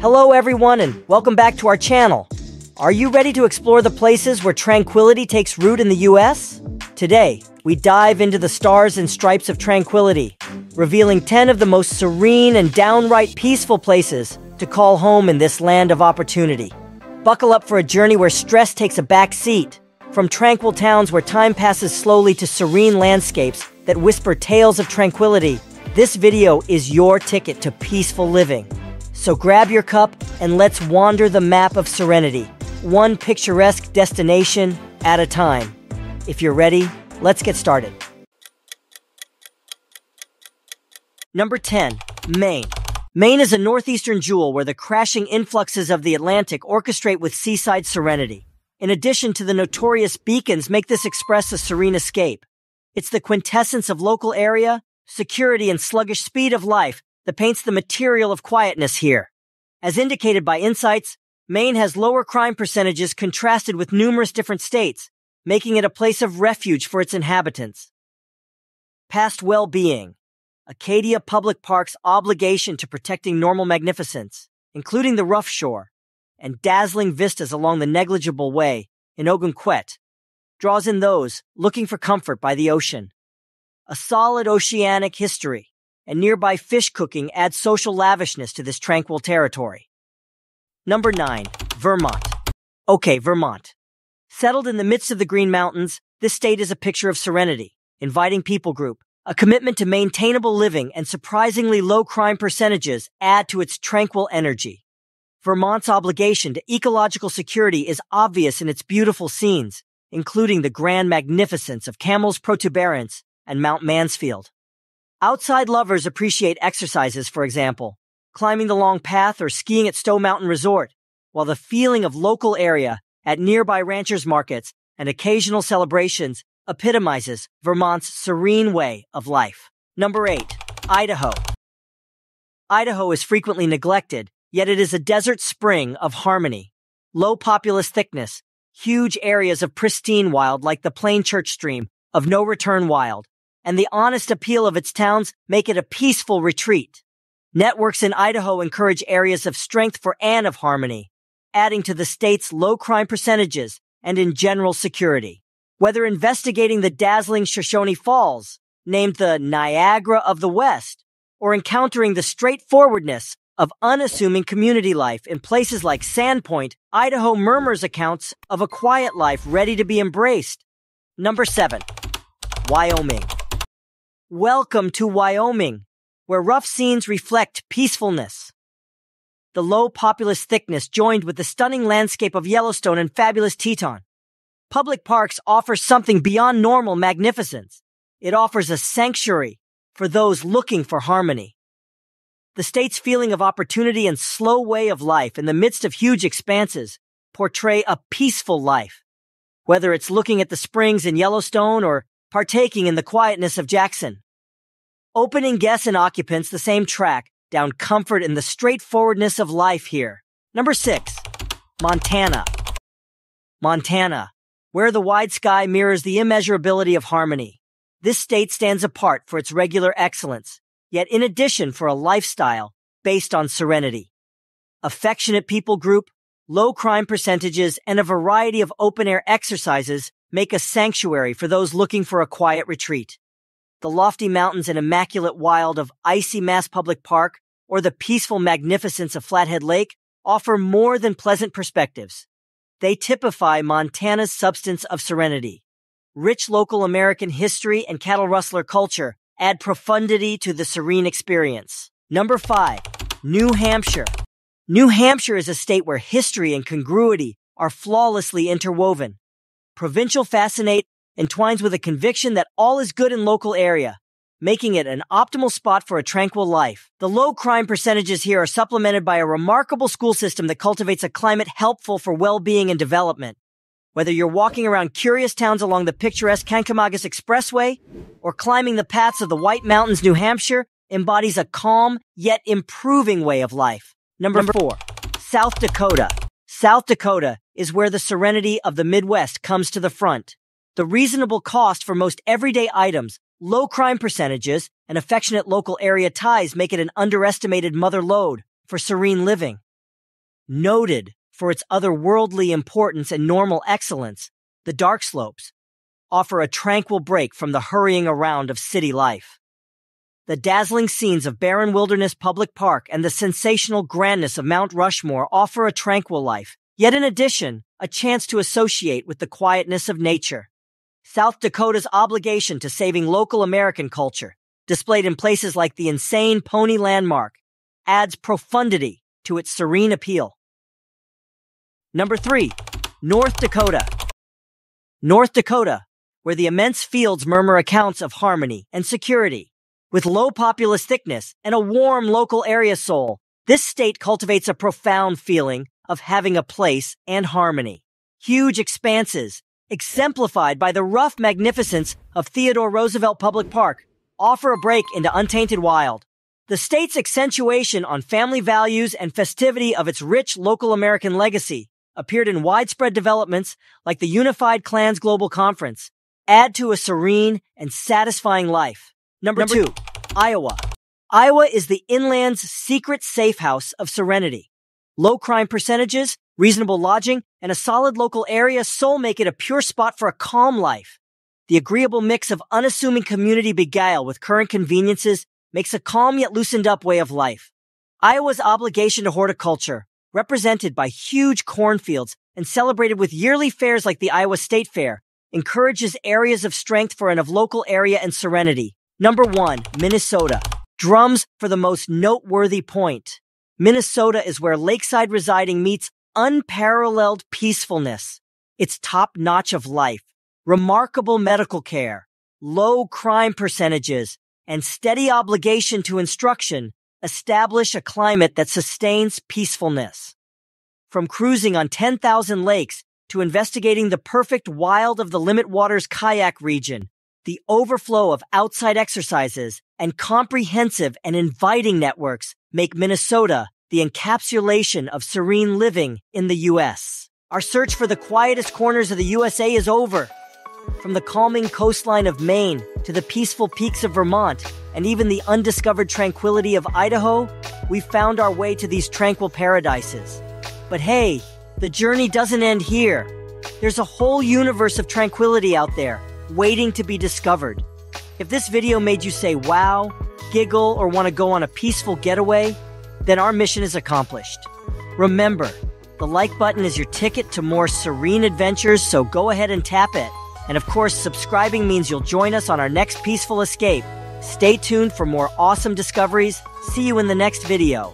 Hello everyone and welcome back to our channel. Are you ready to explore the places where tranquility takes root in the US? Today, we dive into the stars and stripes of tranquility, revealing 10 of the most serene and downright peaceful places to call home in this land of opportunity. Buckle up for a journey where stress takes a back seat, from tranquil towns where time passes slowly to serene landscapes that whisper tales of tranquility. This video is your ticket to peaceful living. So grab your cup and let's wander the map of serenity, one picturesque destination at a time. If you're ready, let's get started. Number 10. Maine. Maine is a northeastern jewel where the crashing influxes of the Atlantic orchestrate with seaside serenity. In addition to the notorious beacons make this express a serene escape. It's the quintessence of local area, security, and sluggish speed of life that paints the material of quietness here. As indicated by insights, Maine has lower crime percentages contrasted with numerous different states, making it a place of refuge for its inhabitants. Past well-being. Acadia Public Park's obligation to protecting normal magnificence, including the rough shore, and dazzling vistas along the negligible way in Ogunquit, draws in those looking for comfort by the ocean. A solid oceanic history and nearby fish cooking add social lavishness to this tranquil territory. Number 9. Vermont. Okay, Vermont. Settled in the midst of the Green Mountains, this state is a picture of serenity, inviting people group. A commitment to maintainable living and surprisingly low crime percentages add to its tranquil energy. Vermont's obligation to ecological security is obvious in its beautiful scenes, including the grand magnificence of Camel's Protuberance and Mount Mansfield. Outside lovers appreciate exercises, for example, climbing the long path or skiing at Stowe Mountain Resort, while the feeling of local area at nearby ranchers' markets and occasional celebrations epitomizes Vermont's serene way of life. Number 8. Idaho. Idaho is frequently neglected, yet it is a desert spring of harmony. Low populous thickness, huge areas of pristine wild like the Plain Church Stream of No Return Wild, and the honest appeal of its towns make it a peaceful retreat. Networks in Idaho encourage areas of strength for and of harmony, adding to the state's low crime percentages and in general security. Whether investigating the dazzling Shoshone Falls, named the Niagara of the West, or encountering the straightforwardness of unassuming community life in places like Sandpoint, Idaho murmurs accounts of a quiet life ready to be embraced. Number 7. Wyoming. Welcome to Wyoming, where rough scenes reflect peacefulness. The low populous thickness joined with the stunning landscape of Yellowstone and fabulous Teton. Public parks offer something beyond normal magnificence. It offers a sanctuary for those looking for harmony. The state's feeling of opportunity and slow way of life in the midst of huge expanses portray a peaceful life. Whether it's looking at the springs in Yellowstone or partaking in the quietness of Jackson. Opening guests and occupants the same track down comfort in the straightforwardness of life here. Number 6. Montana. Montana, where the wide sky mirrors the immeasurability of harmony. This state stands apart for its regular excellence, yet in addition for a lifestyle based on serenity. Affectionate people group, low crime percentages, and a variety of open-air exercises make a sanctuary for those looking for a quiet retreat. The lofty mountains and immaculate wild of Icy Mass Public Park or the peaceful magnificence of Flathead Lake offer more than pleasant perspectives. They typify Montana's substance of serenity. Rich local American history and cattle rustler culture add profundity to the serene experience. Number 5. New Hampshire. New Hampshire is a state where history and congruity are flawlessly interwoven. Provincial fascinate entwines with a conviction that all is good in local area, making it an optimal spot for a tranquil life. The low crime percentages here are supplemented by a remarkable school system that cultivates a climate helpful for well-being and development. Whether you're walking around curious towns along the picturesque Kancamagus Expressway or climbing the paths of the White Mountains, New Hampshire embodies a calm yet improving way of life. Number 4. South Dakota. South Dakota is where the serenity of the Midwest comes to the front. The reasonable cost for most everyday items, low crime percentages, and affectionate local area ties make it an underestimated mother lode for serene living. Noted for its otherworldly importance and normal excellence, the dark slopes offer a tranquil break from the hurrying around of city life. The dazzling scenes of barren wilderness public park and the sensational grandness of Mount Rushmore offer a tranquil life, yet in addition, a chance to associate with the quietness of nature. South Dakota's obligation to saving local American culture, displayed in places like the insane Pony Landmark, adds profundity to its serene appeal. Number 3. North Dakota. North Dakota, where the immense fields murmur accounts of harmony and security. With low populous thickness and a warm local area soul, this state cultivates a profound feeling of having a place and harmony. Huge expanses, exemplified by the rough magnificence of Theodore Roosevelt Public Park, offer a break into untainted wild. The state's accentuation on family values and festivity of its rich local American legacy appeared in widespread developments like the Unified Clans Global Conference, add to a serene and satisfying life. Number 2, Iowa. Iowa is the inland's secret safe house of serenity. Low crime percentages, reasonable lodging, and a solid local area soul make it a pure spot for a calm life. The agreeable mix of unassuming community beguile with current conveniences makes a calm yet loosened up way of life. Iowa's obligation to horticulture, represented by huge cornfields and celebrated with yearly fairs like the Iowa State Fair, encourages areas of strength for and of local area and serenity. Number 1, Minnesota. Drums for the most noteworthy point. Minnesota is where lakeside residing meets unparalleled peacefulness. Its top notch of life, remarkable medical care, low crime percentages, and steady obligation to instruction establish a climate that sustains peacefulness. From cruising on 10,000 lakes to investigating the perfect wild of the Limit Waters kayak region, the overflow of outside exercises and comprehensive and inviting networks make Minnesota the encapsulation of serene living in the U.S. Our search for the quietest corners of the USA is over. From the calming coastline of Maine to the peaceful peaks of Vermont and even the undiscovered tranquility of Idaho, we found our way to these tranquil paradises. But hey, the journey doesn't end here. There's a whole universe of tranquility out there, waiting to be discovered. If this video made you say wow, giggle, or want to go on a peaceful getaway, then our mission is accomplished. Remember, the like button is your ticket to more serene adventures, so go ahead and tap it. And of course, subscribing means you'll join us on our next peaceful escape. Stay tuned for more awesome discoveries. See you in the next video.